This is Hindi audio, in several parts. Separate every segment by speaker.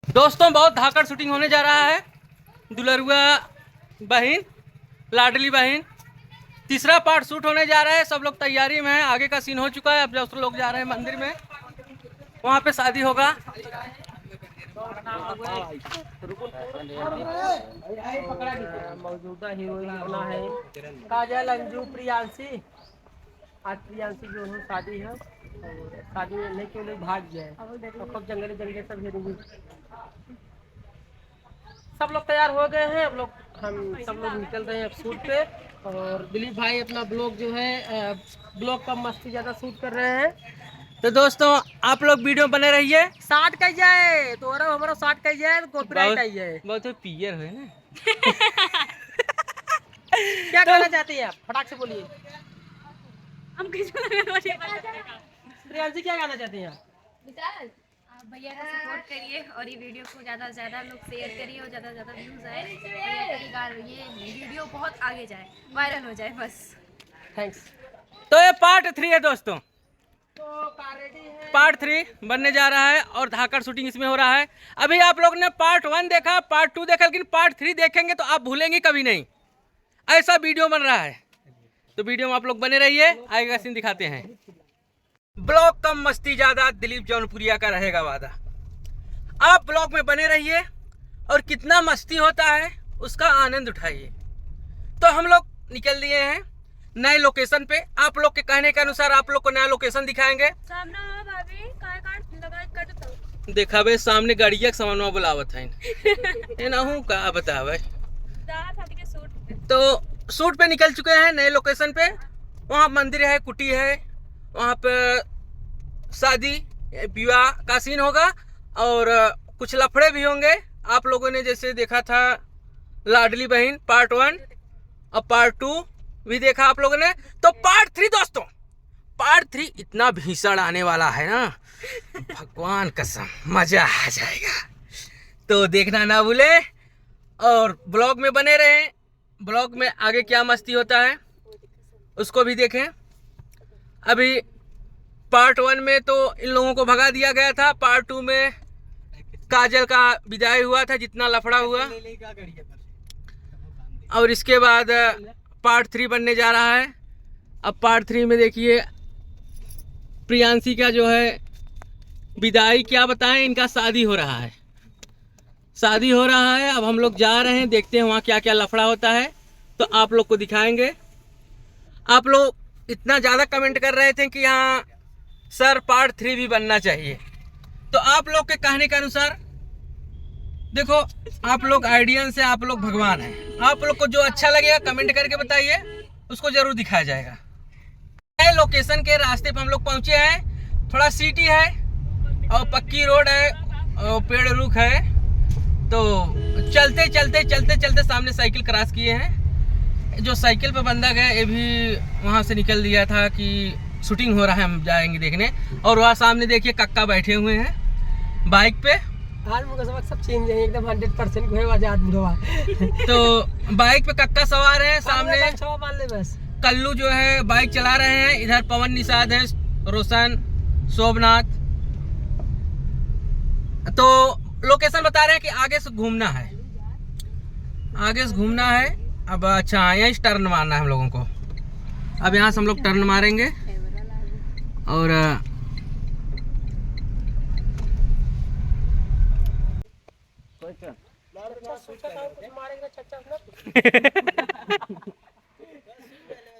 Speaker 1: दोस्तों बहुत धाकड़ शूटिंग होने जा रहा है। दुलरुआ बहन, लाडली बहन, तीसरा पार्ट शूट होने जा रहा है। सब लोग तैयारी में है, आगे का सीन हो चुका है। अब दोस्तों लोग जा रहे हैं मंदिर में, वहाँ पे शादी होगा। मौजूदा हीरोइन अपना है काजल, अंजू, प्रियांशी। आज प्रियांशी जो है शादी है, और शादी में लेके लोग भाग गए और खूब जंगले जंगले सब हीरोइन। सब लोग तैयार हो गए हैं। अब लोग हम सब लोग निकल रहे हैं अब शूट पे। और दिलीप भाई अपना ब्लॉग जो है ब्लॉग का मस्ती ज़्यादा शूट कर रहे हैं। तो दोस्तों आप लोग वीडियो बने रहिए। साठ कही जाए तो हमारा साठ कही जाए तो कॉपीराइट आई जाए। बहुत पियर है ना। क्या कहना चाहते हैं आप? फटाक से बोलिए। हम प्रियांशी क्या कहना चाहते हैं आप?
Speaker 2: भैया का सपोर्ट करिए और ये वीडियो को ज़्यादा से ज़्यादा लोग शेयर करिए और ज़्यादा से ज़्यादा व्यूज़ आए। भैया ये वीडियो बहुत आगे जाए, वायरल हो जाए बस।
Speaker 1: थैंक्स। तो ये पार्ट 3 है दोस्तों। तो पार्ट 3 बनने जा रहा है और धाकड़ शूटिंग इसमें हो रहा है। अभी आप लोग ने पार्ट 1 देखा, पार्ट 2 देखा, लेकिन पार्ट 3 देखेंगे तो आप भूलेंगे कभी नहीं। ऐसा वीडियो बन रहा है, तो वीडियो में आप लोग बने रहिए। आगे का सीन दिखाते हैं। ब्लॉग कम मस्ती ज्यादा, दिलीप जौनपुरिया का रहेगा वादा। आप ब्लॉग में बने रहिए और कितना मस्ती होता है उसका आनंद उठाइए। तो हम लोग निकल लिए हैं नए लोकेशन पे। आप लोग के कहने के अनुसार आप लोग को नया लोकेशन दिखाएंगे। देखा बे सामने गाड़िया के सामान बुलावत है का बतावे। तो शूट पे निकल चुके हैं नए लोकेशन पे। वहाँ मंदिर है, कुटी है, वहाँ पे शादी विवाह का सीन होगा और कुछ लफड़े भी होंगे। आप लोगों ने जैसे देखा था लाडली बहन पार्ट 1 और पार्ट 2 भी देखा आप लोगों ने। तो पार्ट 3 दोस्तों, पार्ट 3 इतना भीषण आने वाला है ना, भगवान कसम मजा आ जाएगा। तो देखना ना भूले और ब्लॉग में बने रहें। ब्लॉग में आगे क्या मस्ती होता है उसको भी देखें। अभी पार्ट 1 में तो इन लोगों को भगा दिया गया था, पार्ट 2 में काजल का विदाई हुआ था, जितना लफड़ा हुआ। और इसके बाद पार्ट 3 बनने जा रहा है। अब पार्ट 3 में देखिए प्रियांशी का जो है विदाई, क्या बताएं, इनका शादी हो रहा है। शादी हो रहा है, अब हम लोग जा रहे हैं, देखते हैं वहाँ क्या क्या लफड़ा होता है, तो आप लोग को दिखाएंगे। आप लोग इतना ज़्यादा कमेंट कर रहे थे कि यहाँ सर पार्ट 3 भी बनना चाहिए। तो आप लोग के कहने के अनुसार देखो, आप लोग आइडियन से, आप लोग भगवान हैं। आप लोग को जो अच्छा लगेगा कमेंट करके बताइए, उसको जरूर दिखाया जाएगा। नए लोकेशन के रास्ते पर हम लोग पहुंचे हैं। थोड़ा सिटी है और पक्की रोड है और पेड़ रुख है। तो चलते चलते चलते चलते सामने साइकिल क्रॉस किए हैं। जो साइकिल पे बंदा गया ये भी वहाँ से निकल दिया था कि शूटिंग हो रहा है, हम जाएंगे देखने। और वहाँ सामने देखिए कक्का बैठे हुए हैं बाइक पे। सब चेंज है एकदम 100% आजाद बुढ़वा। तो बाइक पे कक्का सवार है, सामने बस कल्लू जो है बाइक चला रहे हैं। इधर पवन निषाद है, रोशन, शोभनाथ। तो लोकेशन बता रहे हैं कि आगे से घूमना है, आगे से घूमना है। अब अच्छा यहीं टर्न मारना है हम लोगों को। अब यहाँ से हम लोग टर्न मारेंगे और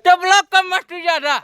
Speaker 1: तो ब्लॉग कम मस्ती ज्यादा।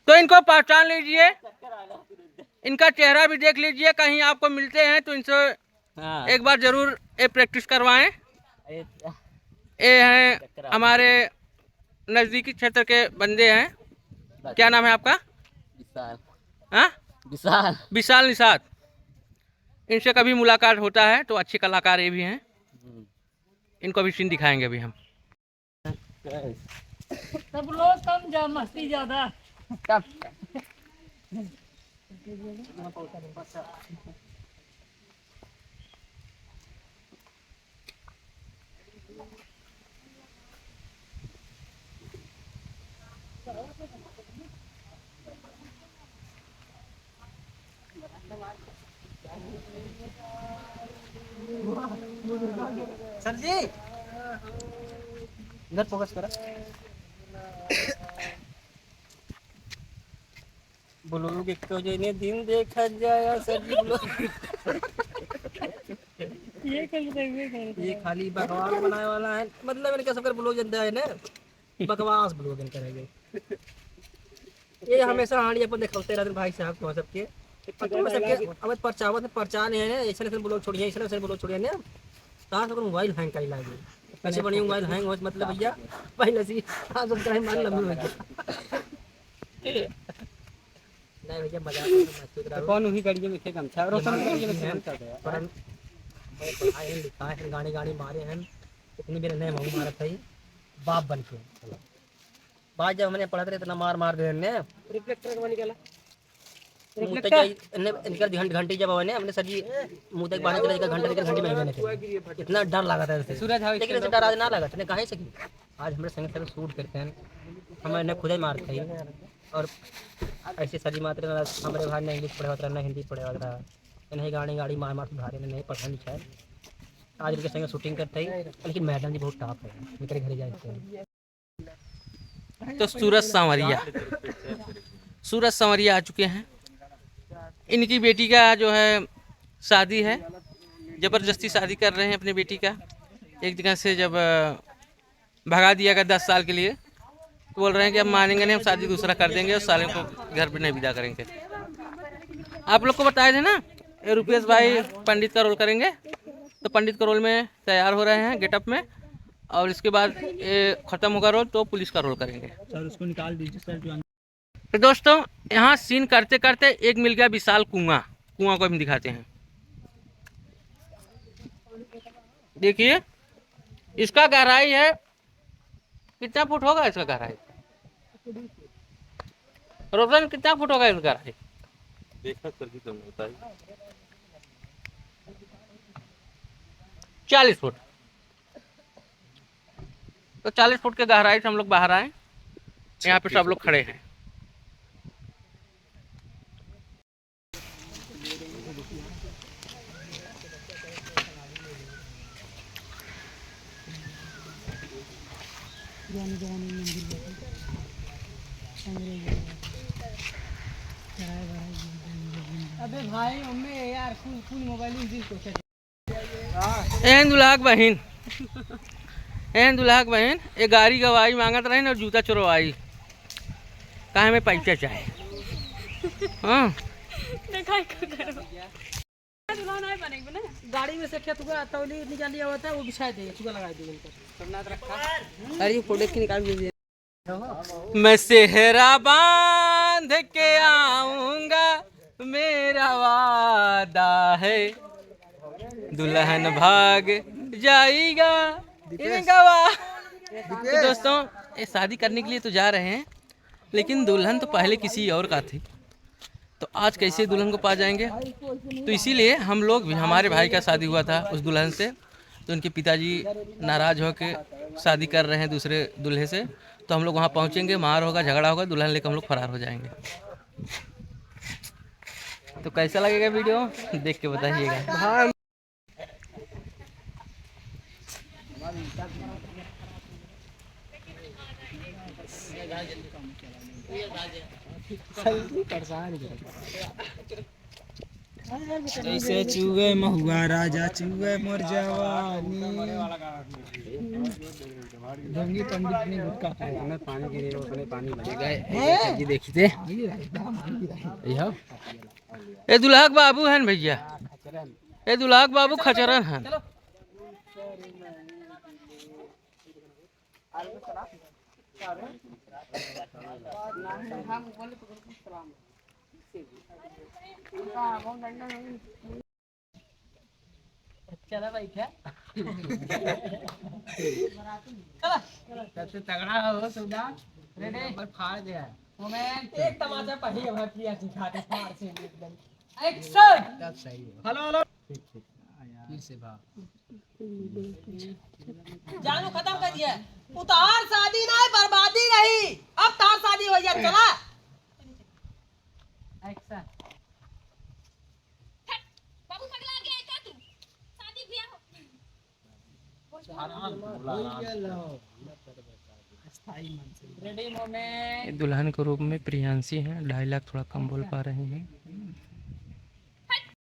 Speaker 1: तो इनको पहचान लीजिए, इनका चेहरा भी देख लीजिए, कहीं आपको मिलते हैं तो इनसे एक बार जरूर ये प्रैक्टिस करवाएं। ये हैं हमारे नजदीकी क्षेत्र के बंदे हैं। क्या नाम है आपका? विशाल। हाँ, विशाल, विशाल निषाद। इनसे कभी मुलाकात होता है तो अच्छे कलाकार ये भी हैं। इनको भी सीन दिखाएंगे अभी हम।
Speaker 3: सब लोग कम जा मस्ती ज्यादा।
Speaker 1: सर जी इधर फोकस करा। ब्लॉग एक तो जो दिन देखा जाए सर जी ये खाली बकवास बनाने वाला है, मतलब इनका सबका ब्लॉग जनता है ना बकवास ब्लॉग इनका रहेंगे। ये हमेशा हाड़ी अपन दिखाते रहते भाई साहब को सबके तो सबके अब परचावत है परचा नहीं है ऐसे ऐसे ब्लॉग छोड़िए ऐसे ऐसे ब्लॉग छोड़िए ना ताकि सब मोबाइल हैंग कर लागे ऐसे बड़ी मोबाइल हैंग हो मतलब भैया पहले से आप सब कहीं मान लंबी हो गया नहीं भैया मजाक कौन उही गाड़ी में थे गमछा रोशन गाड़ी में थे पर आए हैं लिखा है गाड़ी गाड़ी मारे हैं इतनी भी नहीं महू मारा था बाप बन के बात जब हमने पढ़ा था इतना मार मार दे ने रिफ्लेक्टर का निकाला रिफ्लेक्टर घंटी जब ने हमने सर जी मुंह तक बाहर चला घंटे लेकर घंटी में इतना डर लगा था लेकिन ऐसे डर आज ना लगा था कहे सकी आज हमारे संग संग शूट करते हैं हमें खुद ही मारते हैं और ऐसे सर जी मात्र हमारे भाई ने इंग्लिश पढ़ा होता ना हिंदी पढ़ा होता नहीं गाड़ी गाड़ी मार मार भारे ने नहीं पढ़ा लिखा है आज उनके संग शूटिंग करते हैं लेकिन मैडम जी बहुत टॉप है मेरे घर जाते हैं। तो सूरज सांवरिया आ चुके हैं। इनकी बेटी का जो है शादी है ज़बरदस्ती शादी कर रहे हैं अपनी बेटी का एक जगह से जब भगा दिया गया 10 साल के लिए तो बोल रहे हैं कि अब मानेंगे नहीं हम शादी दूसरा कर देंगे और साले को घर पे नहीं विदा करेंगे। आप लोग को बताए थे ना रुपेश भाई पंडित का रोल करेंगे तो पंडित का रोल में तैयार हो रहे हैं गेटअप में और इसके बाद ये ख़त्म होगा रोल तो पुलिस का रोल करेंगे।
Speaker 3: सर उसको निकाल दीजिए सर।
Speaker 1: तो दोस्तों यहाँ सीन करते करते एक मिल गया विशाल कुआं को हम दिखाते हैं। देखिए इसका गहराई है कितना फुट होगा इसका गहराई रोशन कितना फुट होगा इसका गहराई देखा करके कम होता है 40 फुट। तो 40 फुट के गहराई से हम लोग बाहर आए यहाँ पे सब लोग खड़े हैं।
Speaker 3: अबे भाई मम्मी यार फुल मोबाइल
Speaker 1: दुल्हाक बहन ये गाड़ी गवाई मांगत रहे और जूता चोरवाई कहे में पैसा चाहे। हाँ
Speaker 3: गाड़ी में से क्या तुका तौली निकाल लिया हुआ था वो बिछा दे तुका लगा दे उनको। अरे फोटो की निकाल दीजिए।
Speaker 1: मैं सेहरा बांध के आऊंगा मेरा वादा है दुल्हन भाग जाएगा तो दोस्तों ये शादी करने के लिए तो जा रहे हैं लेकिन दुल्हन तो पहले किसी और का थी तो आज कैसे दुल्हन को पा जाएंगे। तो इसीलिए हम लोग भी हमारे भाई का शादी हुआ था उस दुल्हन से तो उनके पिताजी नाराज़ होकर शादी कर रहे हैं दूसरे दूल्हे से तो हम लोग वहाँ पहुँचेंगे मार होगा झगड़ा होगा दुल्हन लेकर हम लोग फरार हो जाएंगे। तो कैसा लगेगा वीडियो देख के बताइएगा।
Speaker 3: जैसे चूहे महुआ राजा चूहे मोर जवानी ढंगी पंडित ने गुटका खाया मैं पानी गिरे उसने पानी लगेगा जी देखिए
Speaker 1: ये दुल्हाक बाबू हैं भैया ये दुल्हाक बाबू खचरन हैं।
Speaker 3: चला भाई क्या सबसे तगड़ा हो सुना रेडी पर फाड़ दिया मोमेंट एक तमाचा पढ़िए भटिया सिखाते फाड़ से एकदम एक्शन तब सही है। हेलो फिर से भाग
Speaker 4: जानू खत्म कर दिया उतार शादी ना बर्बादी रही अब तार शादी हो जाए चला
Speaker 3: एक्शन
Speaker 2: बाबू पगला गया क्या तू शादी ब्याह
Speaker 3: रेडी मोमेंट।
Speaker 1: दुल्हन के रूप में प्रियांशी हैं, डायलॉग थोड़ा कम बोल पा रहे हैं।